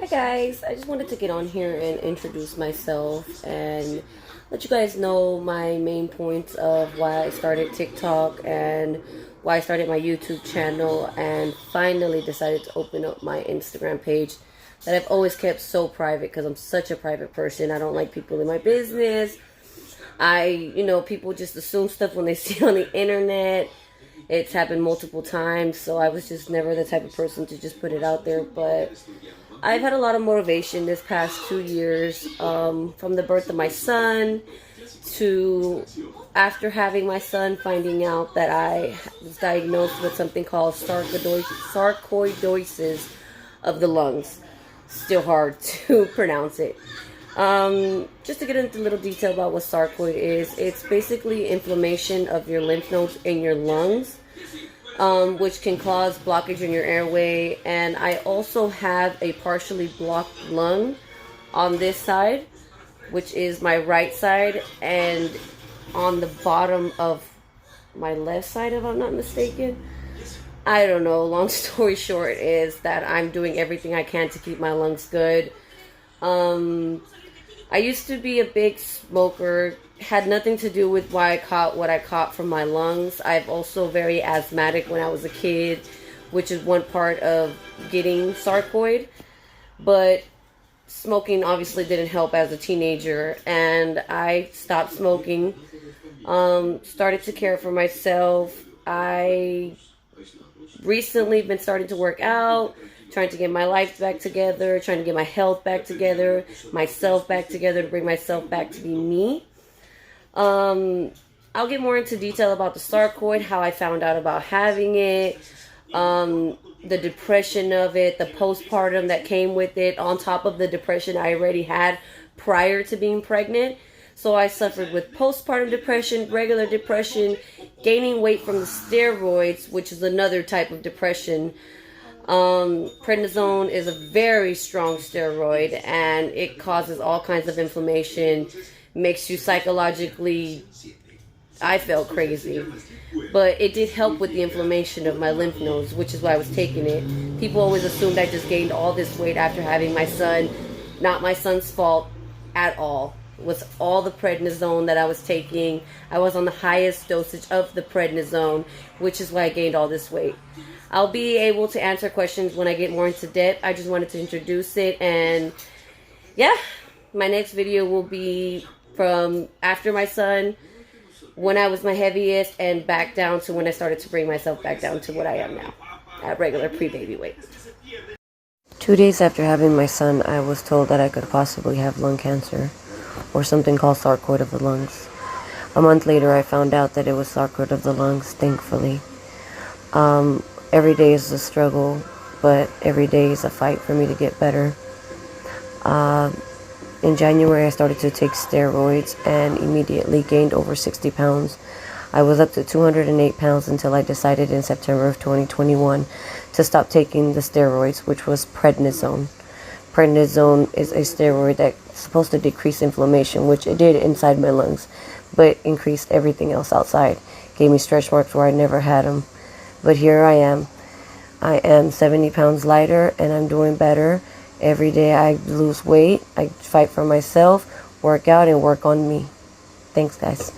Hi guys, I just wanted to get on here and introduce myself and let you guys know my main points of why I started TikTok and why I started my YouTube channel and finally decided to open up my Instagram page that I've always kept so private because I'm such a private person. I don't like people in my business. People just assume stuff when they see it on the internet. It's happened multiple times, so I was just never the type of person to just put it out there. But I've had a lot of motivation this past 2 years, from the birth of my son to after having my son, finding out that I was diagnosed with something called sarcoidosis of the lungs. Still hard to pronounce it. Just to get into a little detail about what sarcoid is, it's basically inflammation of your lymph nodes in your lungs, which can cause blockage in your airway. And I also have a partially blocked lung on this side, which is my right side, and on the bottom of my left side, if I'm not mistaken. I don't know. Long story short is that I'm doing everything I can to keep my lungs good. I used to be a big smoker. Had nothing to do with why I caught what I caught from my lungs. I've also very asthmatic when I was a kid, which is one part of getting sarcoid. But smoking obviously didn't help as a teenager, and I stopped smoking. Started to care for myself. I recently been starting to work out, trying to get my life back together, trying to get my health back together, myself back together, to bring myself back to be me. I'll get more into detail about the sarcoid, how I found out about having it, the depression of it, the postpartum that came with it, on top of the depression I already had prior to being pregnant. So I suffered with postpartum depression, regular depression, gaining weight from the steroids, which is another type of depression. Prednisone is a very strong steroid, and it causes all kinds of inflammation, makes you psychologically, I felt crazy. But it did help with the inflammation of my lymph nodes, which is why I was taking it. People always assumed I just gained all this weight after having my son. Not my son's fault at all. It was all the prednisone that I was taking. I was on the highest dosage of the prednisone, which is why I gained all this weight. I'll be able to answer questions when I get more into depth. I just wanted to introduce it, and yeah, my next video will be from after my son, when I was my heaviest, and back down to when I started to bring myself back down to what I am now, at regular pre-baby weight. 2 days after having my son, I was told that I could possibly have lung cancer, or something called sarcoid of the lungs. A month later, I found out that it was sarcoid of the lungs, thankfully. Every day is a struggle, but every day is a fight for me to get better. In January, I started to take steroids and immediately gained over 60 pounds. I was up to 208 pounds until I decided in September of 2021 to stop taking the steroids, which was prednisone. Prednisone is a steroid that's supposed to decrease inflammation, which it did inside my lungs, but increased everything else outside. Gave me stretch marks where I never had them. But here I am. I am 70 pounds lighter, and I'm doing better. Every day I lose weight. I fight for myself, work out, and work on me. Thanks, guys.